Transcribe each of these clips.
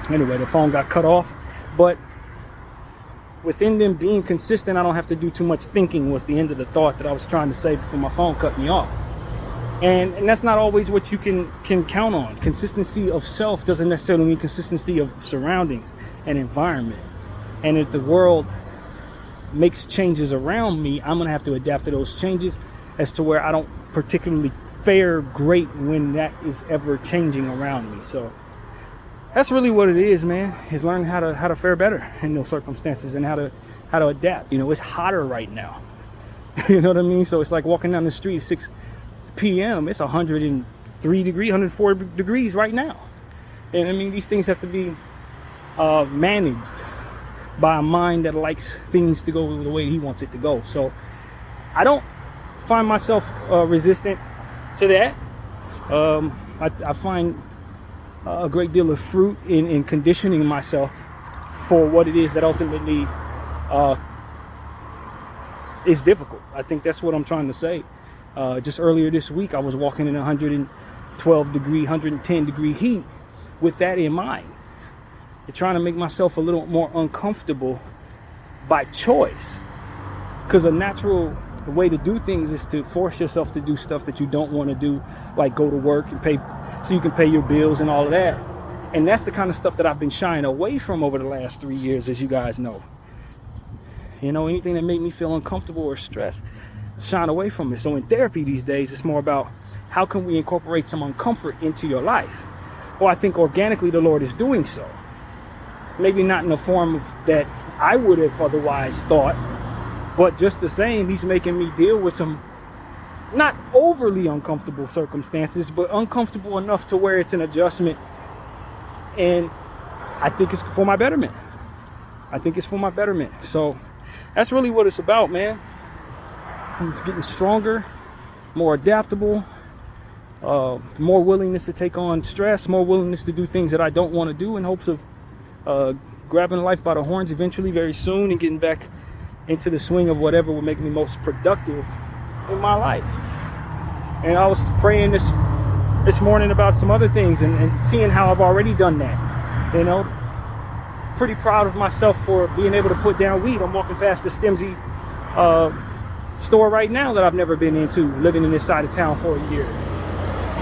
Anyway, the phone got cut off. But within them being consistent, I don't have to do too much thinking was the end of the thought that I was trying to say before my phone cut me off. And that's not always what you can count on. Consistency of self doesn't necessarily mean consistency of surroundings and environment. And if the world makes changes around me, I'm gonna have to adapt to those changes as to where I don't particularly fare great when that is ever changing around me. So that's really what it is, man, is learning how to fare better in those circumstances and how to adapt. It's hotter right now. You know what I mean? So it's like walking down the street at 6 p.m. It's 103 degrees, 104 degrees right now. And I mean, these things have to be managed by a mind that likes things to go the way he wants it to go. So I don't find myself resistant to that. I find a great deal of fruit in conditioning myself for what it is that ultimately is difficult. I think that's what I'm trying to say. Just earlier this week, I was walking in 112 degree, 110 degree heat with that in mind. You're trying to make myself a little more uncomfortable by choice. Because a natural way to do things is to force yourself to do stuff that you don't want to do, like go to work and pay so you can pay your bills and all of that. And that's the kind of stuff that I've been shying away from over the last 3 years, as you guys know. Anything that made me feel uncomfortable or stressed, shine away from it. So in therapy these days, it's more about how can we incorporate some uncomfort into your life? Well, I think organically the Lord is doing so. Maybe not in the form of that I would have otherwise thought, but just the same, he's making me deal with some not overly uncomfortable circumstances, but uncomfortable enough to where it's an adjustment. And I think it's for my betterment. So that's really what it's about, man. It's getting stronger, more adaptable, more willingness to take on stress, more willingness to do things that I don't want to do in hopes of grabbing life by the horns eventually very soon and getting back into the swing of whatever will make me most productive in my life. And I was praying this morning about some other things and seeing how I've already done that. Pretty proud of myself for being able to put down weed. I'm walking past the Stemsy store right now that I've never been into, living in this side of town for a year.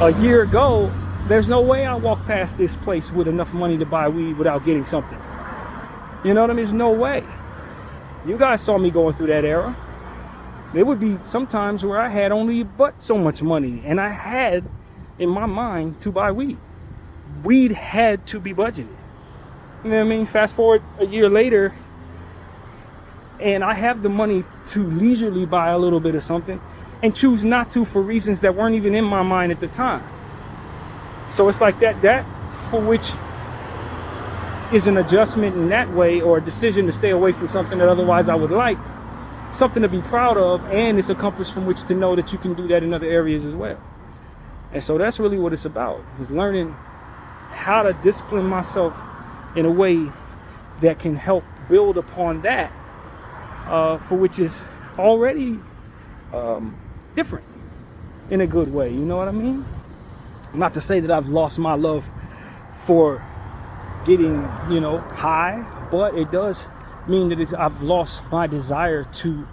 A year ago, there's no way I walk past this place with enough money to buy weed without getting something. You know what I mean? There's no way. You guys saw me going through that era. There would be some times where I had only but so much money, and I had in my mind to buy weed. Weed had to be budgeted. You know what I mean? Fast forward a year later, and I have the money to leisurely buy a little bit of something and choose not to for reasons that weren't even in my mind at the time. So it's like that for which is an adjustment in that way, or a decision to stay away from something that otherwise I would like, something to be proud of, and it's a compass from which to know that you can do that in other areas as well. And so that's really what it's about, is learning how to discipline myself in a way that can help build upon that, for which is already different in a good way. You know what I mean? Not to say that I've lost my love for getting, high, but it does mean that I've lost my desire to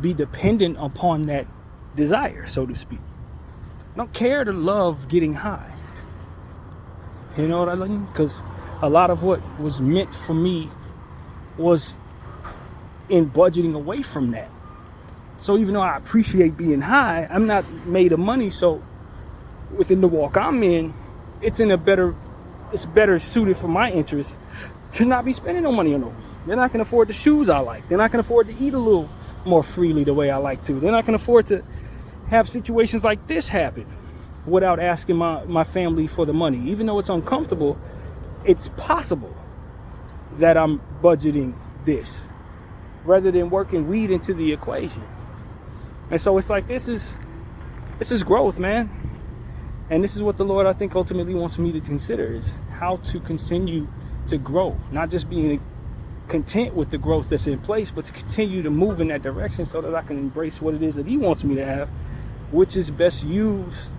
be dependent upon that desire, so to speak. I don't care to love getting high. You know what I mean? Because a lot of what was meant for me was in budgeting away from that. So even though I appreciate being high, I'm not made of money. So within the walk I'm in, it's better suited for my interests to not be spending no money on no weed. They're not going to afford the shoes I like. They're not going to afford to eat a little more freely the way I like to. They're not going to afford to have situations like this happen without asking my family for the money. Even though it's uncomfortable, it's possible that I'm budgeting this rather than working weed into the equation. And so it's like, this is growth, man. And this is what the Lord, I think, ultimately wants me to consider, is how to continue to grow, not just being content with the growth that's in place, but to continue to move in that direction so that I can embrace what it is that He wants me to have, which is best used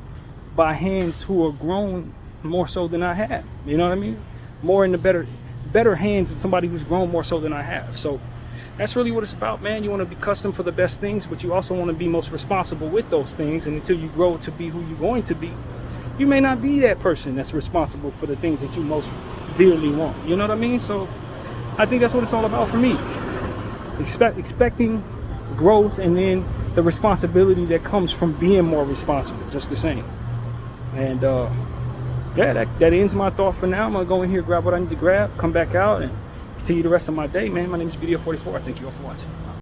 by hands who are grown more so than I have. You know what I mean? More in the better hands than somebody who's grown more so than I have. So that's really what it's about, man. You want to be custom for the best things, but you also want to be most responsible with those things. And until you grow to be who you're going to be, you may not be that person that's responsible for the things that you most dearly want. You know what I mean? So I think that's what it's all about for me. Expecting growth, and then the responsibility that comes from being more responsible, just the same. And yeah, that ends my thought for now. I'm gonna go in here, grab what I need to grab, come back out, and continue the rest of my day, man. My name is BDO44. Thank you all for watching.